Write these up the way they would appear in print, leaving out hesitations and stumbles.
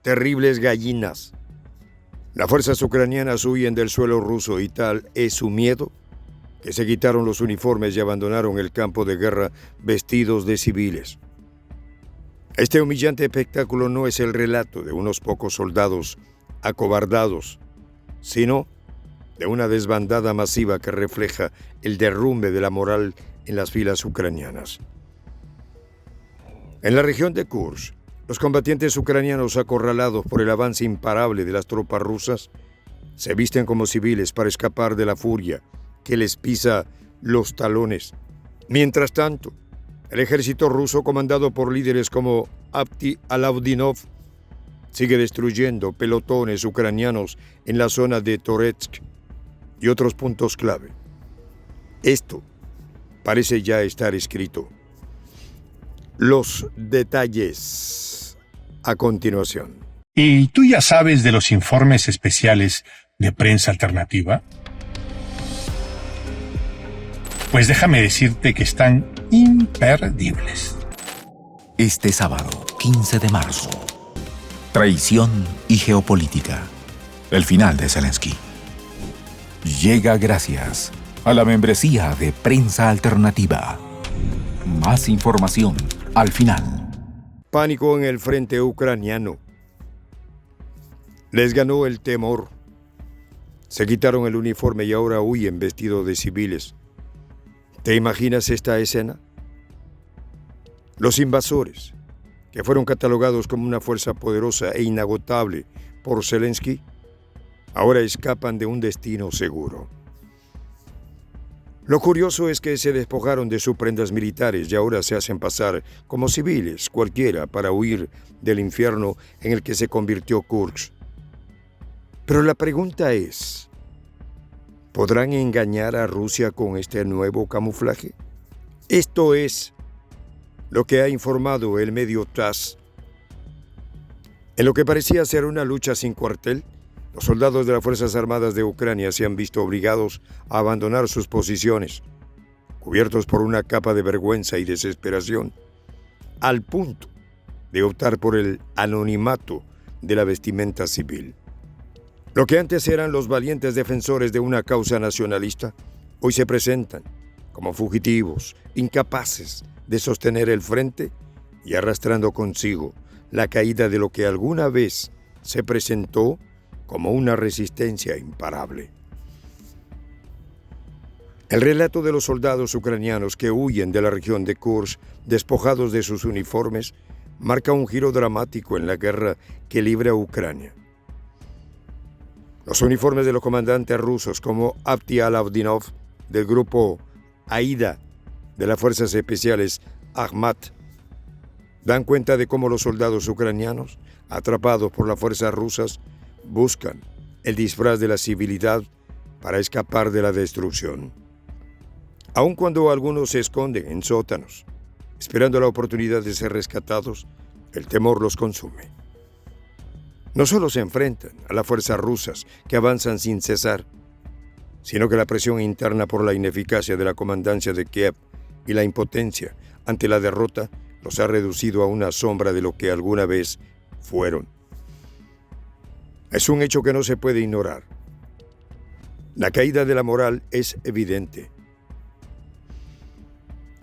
terribles gallinas. Las fuerzas ucranianas huyen del suelo ruso y tal es su miedo que se quitaron los uniformes y abandonaron el campo de guerra vestidos de civiles. Este humillante espectáculo no es el relato de unos pocos soldados acobardados, sino de una desbandada masiva que refleja el derrumbe de la moral en las filas ucranianas. En la región de Kursk, los combatientes ucranianos acorralados por el avance imparable de las tropas rusas se visten como civiles para escapar de la furia que les pisa los talones. Mientras tanto, el ejército ruso, comandado por líderes como Abdi Alaudinov, sigue destruyendo pelotones ucranianos en la zona de Toretsk y otros puntos clave. Esto parece ya estar escrito. Los detalles a continuación. ¿Y tú ya sabes de los informes especiales de Prensa Alternativa? Pues déjame decirte que están imperdibles. Este sábado, 15 de marzo. Traición y geopolítica. El final de Zelensky. Llega gracias a la membresía de Prensa Alternativa. Más información al final. Pánico en el frente ucraniano. Les ganó el temor. Se quitaron el uniforme y ahora huyen vestidos de civiles. ¿Te imaginas esta escena? Los invasores, que fueron catalogados como una fuerza poderosa e inagotable por Zelensky, ahora escapan de un destino seguro. Lo curioso es que se despojaron de sus prendas militares y ahora se hacen pasar como civiles cualquiera para huir del infierno en el que se convirtió Kursk. Pero la pregunta es, ¿podrán engañar a Rusia con este nuevo camuflaje? Esto es lo que ha informado el medio TASS. En lo que parecía ser una lucha sin cuartel, los soldados de las Fuerzas Armadas de Ucrania se han visto obligados a abandonar sus posiciones, cubiertos por una capa de vergüenza y desesperación, al punto de optar por el anonimato de la vestimenta civil. Lo que antes eran los valientes defensores de una causa nacionalista, hoy se presentan como fugitivos, incapaces de sostener el frente y arrastrando consigo la caída de lo que alguna vez se presentó como una resistencia imparable. El relato de los soldados ucranianos que huyen de la región de Kursk, despojados de sus uniformes, marca un giro dramático en la guerra que libra Ucrania. Los uniformes de los comandantes rusos como Abdi Alaudinov del grupo AIDA de las Fuerzas Especiales Akhmat dan cuenta de cómo los soldados ucranianos, atrapados por las fuerzas rusas, buscan el disfraz de la civilidad para escapar de la destrucción. Aun cuando algunos se esconden en sótanos, esperando la oportunidad de ser rescatados, el temor los consume. No solo se enfrentan a las fuerzas rusas que avanzan sin cesar, sino que la presión interna por la ineficacia de la comandancia de Kiev y la impotencia ante la derrota los ha reducido a una sombra de lo que alguna vez fueron. Es un hecho que no se puede ignorar. La caída de la moral es evidente.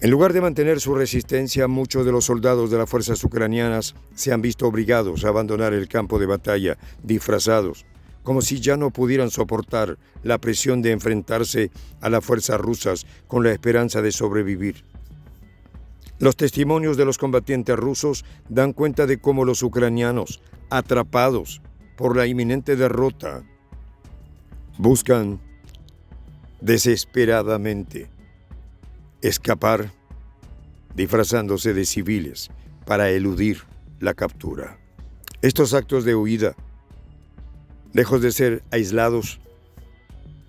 En lugar de mantener su resistencia, muchos de los soldados de las fuerzas ucranianas se han visto obligados a abandonar el campo de batalla disfrazados, como si ya no pudieran soportar la presión de enfrentarse a las fuerzas rusas con la esperanza de sobrevivir. Los testimonios de los combatientes rusos dan cuenta de cómo los ucranianos, atrapados por la inminente derrota, buscan desesperadamente escapar disfrazándose de civiles para eludir la captura. Estos actos de huida, lejos de ser aislados,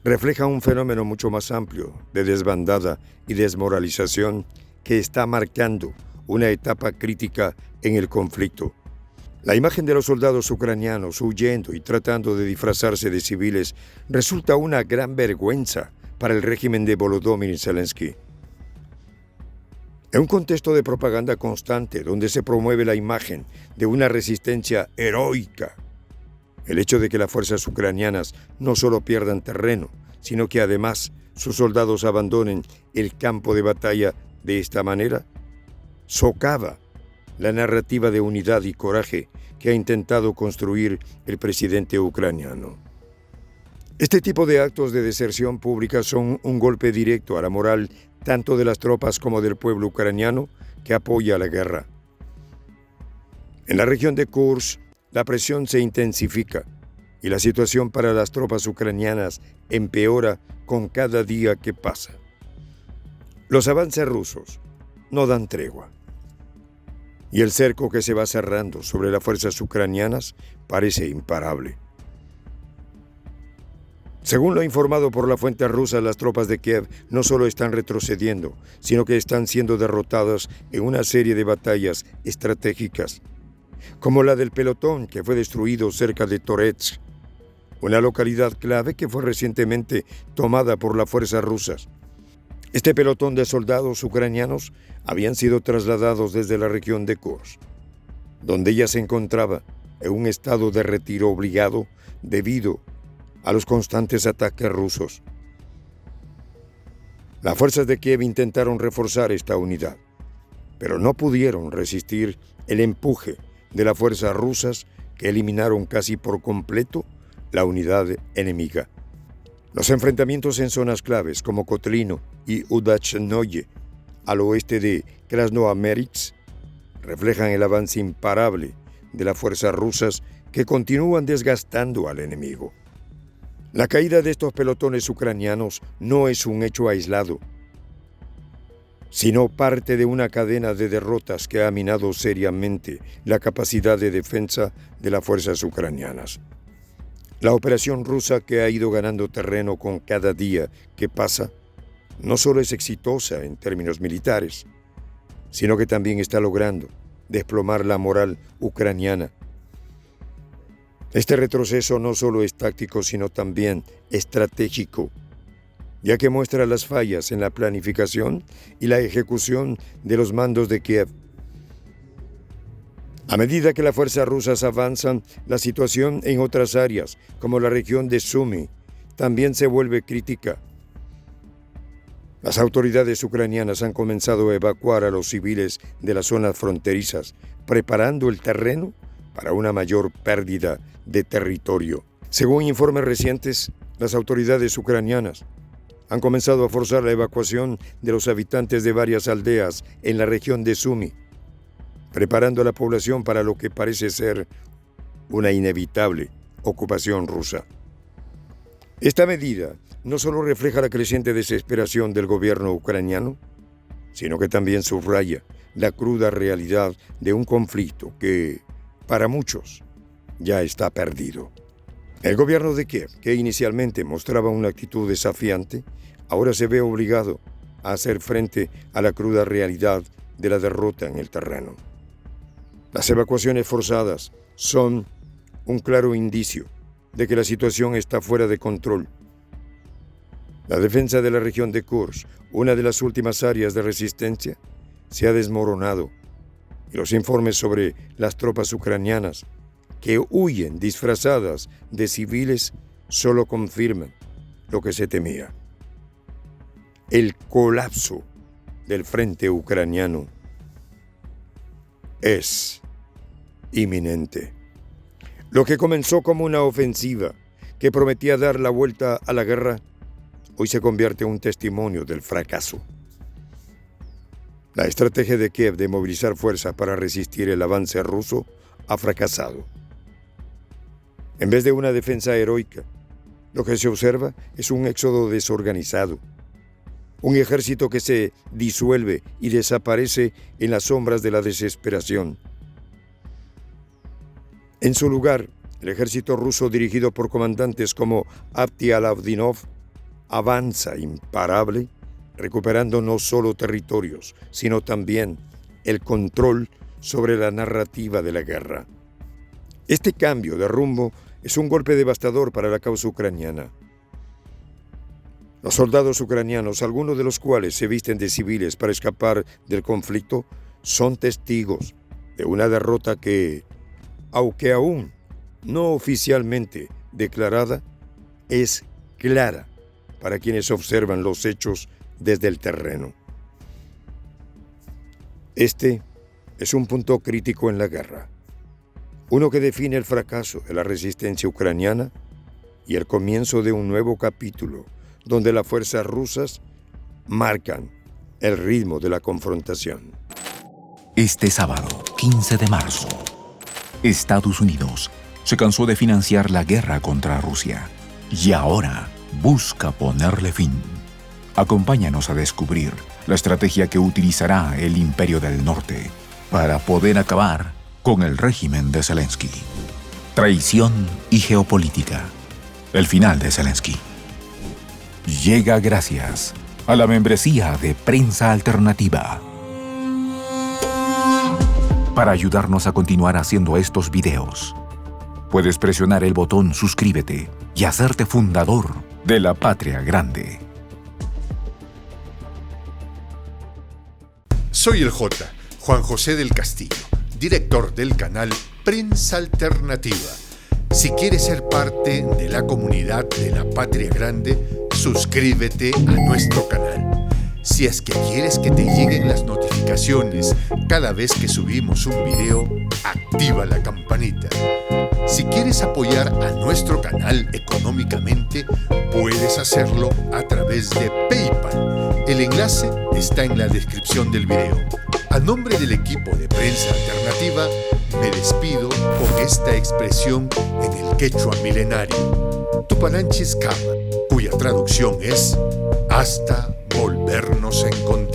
reflejan un fenómeno mucho más amplio de desbandada y desmoralización que está marcando una etapa crítica en el conflicto. La imagen de los soldados ucranianos huyendo y tratando de disfrazarse de civiles resulta una gran vergüenza para el régimen de Volodymyr Zelensky. En un contexto de propaganda constante donde se promueve la imagen de una resistencia heroica, el hecho de que las fuerzas ucranianas no solo pierdan terreno, sino que además sus soldados abandonen el campo de batalla de esta manera, socava la narrativa de unidad y coraje que ha intentado construir el presidente ucraniano. Este tipo de actos de deserción pública son un golpe directo a la moral tanto de las tropas como del pueblo ucraniano que apoya la guerra. En la región de Kursk, la presión se intensifica y la situación para las tropas ucranianas empeora con cada día que pasa. Los avances rusos no dan tregua y el cerco que se va cerrando sobre las fuerzas ucranianas parece imparable. Según lo informado por la fuente rusa, las tropas de Kiev no solo están retrocediendo, sino que están siendo derrotadas en una serie de batallas estratégicas, como la del pelotón que fue destruido cerca de Toretsk, una localidad clave que fue recientemente tomada por las fuerzas rusas. Este pelotón de soldados ucranianos habían sido trasladados desde la región de Kursk, donde ya se encontraba en un estado de retiro obligado debido a los constantes ataques rusos. Las fuerzas de Kiev intentaron reforzar esta unidad, pero no pudieron resistir el empuje de las fuerzas rusas que eliminaron casi por completo la unidad enemiga. Los enfrentamientos en zonas claves como Kotlino y Udachnoye, al oeste de Krasnoamerix, reflejan el avance imparable de las fuerzas rusas que continúan desgastando al enemigo. La caída de estos pelotones ucranianos no es un hecho aislado, sino parte de una cadena de derrotas que ha minado seriamente la capacidad de defensa de las fuerzas ucranianas. La operación rusa, que ha ido ganando terreno con cada día que pasa, no solo es exitosa en términos militares, sino que también está logrando desplomar la moral ucraniana. Este retroceso no solo es táctico, sino también estratégico, ya que muestra las fallas en la planificación y la ejecución de los mandos de Kiev. A medida que las fuerzas rusas avanzan, la situación en otras áreas, como la región de Sumy, también se vuelve crítica. Las autoridades ucranianas han comenzado a evacuar a los civiles de las zonas fronterizas, preparando el terreno para una mayor pérdida de territorio. Según informes recientes, las autoridades ucranianas han comenzado a forzar la evacuación de los habitantes de varias aldeas en la región de Sumy, preparando a la población para lo que parece ser una inevitable ocupación rusa. Esta medida no solo refleja la creciente desesperación del gobierno ucraniano, sino que también subraya la cruda realidad de un conflicto que, para muchos, ya está perdido. El gobierno de Kiev, que inicialmente mostraba una actitud desafiante, ahora se ve obligado a hacer frente a la cruda realidad de la derrota en el terreno. Las evacuaciones forzadas son un claro indicio de que la situación está fuera de control. La defensa de la región de Kursk, una de las últimas áreas de resistencia, se ha desmoronado, y los informes sobre las tropas ucranianas que huyen disfrazadas de civiles solo confirman lo que se temía: el colapso del frente ucraniano es inminente. Lo que comenzó como una ofensiva que prometía dar la vuelta a la guerra, hoy se convierte en un testimonio del fracaso. La estrategia de Kiev de movilizar fuerzas para resistir el avance ruso ha fracasado. En vez de una defensa heroica, lo que se observa es un éxodo desorganizado, un ejército que se disuelve y desaparece en las sombras de la desesperación. En su lugar, el ejército ruso, dirigido por comandantes como Abdialavdinov, avanza imparable, recuperando no solo territorios, sino también el control sobre la narrativa de la guerra. Este cambio de rumbo es un golpe devastador para la causa ucraniana. Los soldados ucranianos, algunos de los cuales se visten de civiles para escapar del conflicto, son testigos de una derrota que, aunque aún no oficialmente declarada, es clara para quienes observan los hechos desde el terreno. Este es un punto crítico en la guerra, uno que define el fracaso de la resistencia ucraniana y el comienzo de un nuevo capítulo donde las fuerzas rusas marcan el ritmo de la confrontación. Este sábado, 15 de marzo, Estados Unidos se cansó de financiar la guerra contra Rusia y ahora busca ponerle fin. Acompáñanos a descubrir la estrategia que utilizará el Imperio del Norte para poder acabar con el régimen de Zelensky. Traición y geopolítica. El final de Zelensky. Llega gracias a la membresía de Prensa Alternativa. Para ayudarnos a continuar haciendo estos videos, puedes presionar el botón suscríbete y hacerte fundador de la Patria Grande. Soy el Juan José del Castillo, director del canal Prensa Alternativa. Si quieres ser parte de la comunidad de la Patria Grande, suscríbete a nuestro canal. Si es que quieres que te lleguen las notificaciones cada vez que subimos un video, activa la campanita. Si quieres apoyar a nuestro canal económicamente, puedes hacerlo a través de PayPal. El enlace está en la descripción del video. A nombre del equipo de Prensa Alternativa, me despido con esta expresión en el quechua milenario, Tupananchis Kama, cuya traducción es hasta volvernos a encontrar.